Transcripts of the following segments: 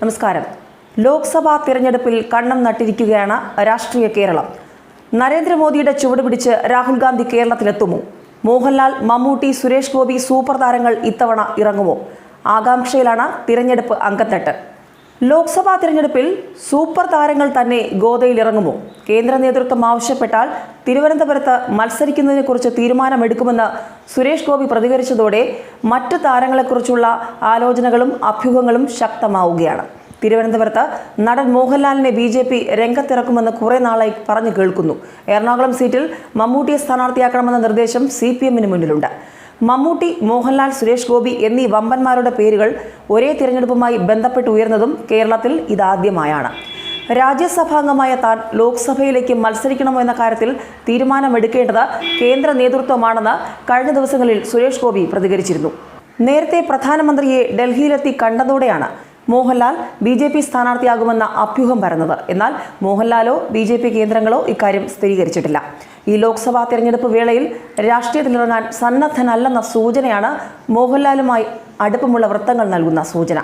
നമസ്കാരം. ലോക്സഭാ തിരഞ്ഞെടുപ്പിൽ കണ്ണം നട്ടിരിക്കുകയാണ് രാഷ്ട്രീയ കേരളം. നരേന്ദ്രമോദിയുടെ ചുവട് പിടിച്ച് രാഹുൽ ഗാന്ധി കേരളത്തിലെത്തുമോ? മോഹൻലാൽ, മമ്മൂട്ടി, സുരേഷ് ഗോപി സൂപ്പർ താരങ്ങൾ ഇത്തവണ ഇറങ്ങുമോ? ആകാംക്ഷയിലാണ് തിരഞ്ഞെടുപ്പ് അങ്കത്തട്ട്. ലോക്സഭാ തിരഞ്ഞെടുപ്പിൽ സൂപ്പർ താരങ്ങൾ തന്നെ ഗോദയിൽ ഇറങ്ങുമോ? കേന്ദ്ര നേതൃത്വം ആവശ്യപ്പെട്ടാൽ തിരുവനന്തപുരത്ത് മത്സരിക്കുന്നതിനെക്കുറിച്ച് തീരുമാനമെടുക്കുമെന്ന് സുരേഷ് ഗോപി പ്രതികരിച്ചതോടെ മറ്റ് താരങ്ങളെക്കുറിച്ചുള്ള ആലോചനകളും അഭ്യൂഹങ്ങളും ശക്തമാവുകയാണ്. തിരുവനന്തപുരത്ത് നടൻ മോഹൻലാലിനെ BJP രംഗത്തിറക്കുമെന്ന് കുറെ നാളായി പറഞ്ഞു കേൾക്കുന്നു. എറണാകുളം സീറ്റിൽ മമ്മൂട്ടിയെ സ്ഥാനാർത്ഥിയാക്കണമെന്ന നിർദ്ദേശം CPM-ന് മുന്നിലുണ്ട്. മമ്മൂട്ടി, മോഹൻലാൽ, സുരേഷ് ഗോപി എന്നീ വമ്പന്മാരുടെ പേരുകൾ ഒരേ തിരഞ്ഞെടുപ്പുമായി ബന്ധപ്പെട്ട് ഉയർന്നതും കേരളത്തിൽ ഇതാദ്യമായാണ്. രാജ്യസഭാംഗമായ താൻ ലോക്സഭയിലേക്ക് മത്സരിക്കണമോ എന്ന കാര്യത്തിൽ തീരുമാനമെടുക്കേണ്ടത് കേന്ദ്ര നേതൃത്വമാണെന്ന് കഴിഞ്ഞ ദിവസങ്ങളിൽ സുരേഷ് ഗോപി പ്രതികരിച്ചിരുന്നു. നേരത്തെ പ്രധാനമന്ത്രിയെ ഡൽഹിയിലെത്തി കണ്ടതോടെയാണ് മോഹൻലാൽ BJP സ്ഥാനാർത്ഥിയാകുമെന്ന അഭ്യൂഹം പരന്നത്. എന്നാൽ മോഹൻലാലോ BJP കേന്ദ്രങ്ങളോ ഇക്കാര്യം സ്ഥിരീകരിച്ചിട്ടില്ല. ഈ ലോക്സഭാ തെരഞ്ഞെടുപ്പ് വേളയിൽ രാഷ്ട്രീയത്തിലിറങ്ങാൻ സന്നദ്ധനല്ലെന്ന സൂചനയാണ് മോഹൻലാലുമായി അടുപ്പമുള്ള വൃത്തങ്ങൾ നൽകുന്ന സൂചന.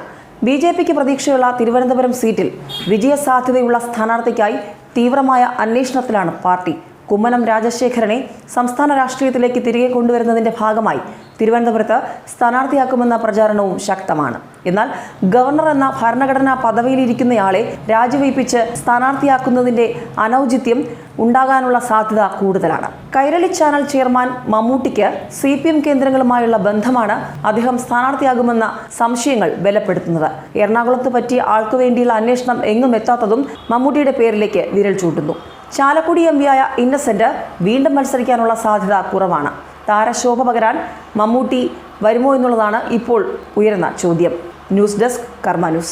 BJPക്ക് പ്രതീക്ഷയുള്ള തിരുവനന്തപുരം സീറ്റിൽ വിജയസാധ്യതയുള്ള സ്ഥാനാർത്ഥിക്കായി തീവ്രമായ അന്വേഷണത്തിലാണ് പാർട്ടി. കുമ്മനം രാജശേഖരനെ സംസ്ഥാന രാഷ്ട്രീയത്തിലേക്ക് തിരികെ കൊണ്ടുവരുന്നതിന്റെ ഭാഗമായി തിരുവനന്തപുരത്ത് സ്ഥാനാർത്ഥിയാക്കുമെന്ന പ്രചാരണവും ശക്തമാണ്. എന്നാൽ ഗവർണർ എന്ന ഭരണഘടനാ പദവിയിലിരിക്കുന്നയാളെ രാജിവയ്പ്പിച്ച് സ്ഥാനാർത്ഥിയാക്കുന്നതിന്റെ അനൗചിത്യം ഉണ്ടാകാനുള്ള സാധ്യത കൂടുതലാണ്. കൈരളി ചാനൽ ചെയർമാൻ മമ്മൂട്ടിക്ക് CPM കേന്ദ്രങ്ങളുമായുള്ള ബന്ധമാണ് അദ്ദേഹം സ്ഥാനാർത്ഥിയാകുമെന്ന സംശയങ്ങൾ ബലപ്പെടുത്തുന്നത്. എറണാകുളത്ത് പറ്റിയ ആൾക്കു വേണ്ടിയുള്ള അന്വേഷണം എങ്ങും എത്താത്തതും മമ്മൂട്ടിയുടെ പേരിലേക്ക് വിരൽ ചൂണ്ടുന്നു. ചാലക്കുടി MP-യായ ഇന്നസെന്റ് വീണ്ടും മത്സരിക്കാനുള്ള സാധ്യത കുറവാണ്. താരശോഭ പകരാൻ മമ്മൂട്ടി വരുമോ എന്നുള്ളതാണ് ഇപ്പോൾ ഉയരുന്ന ചോദ്യം. ന്യൂസ് ഡെസ്ക് കർമ്മ ന്യൂസ്.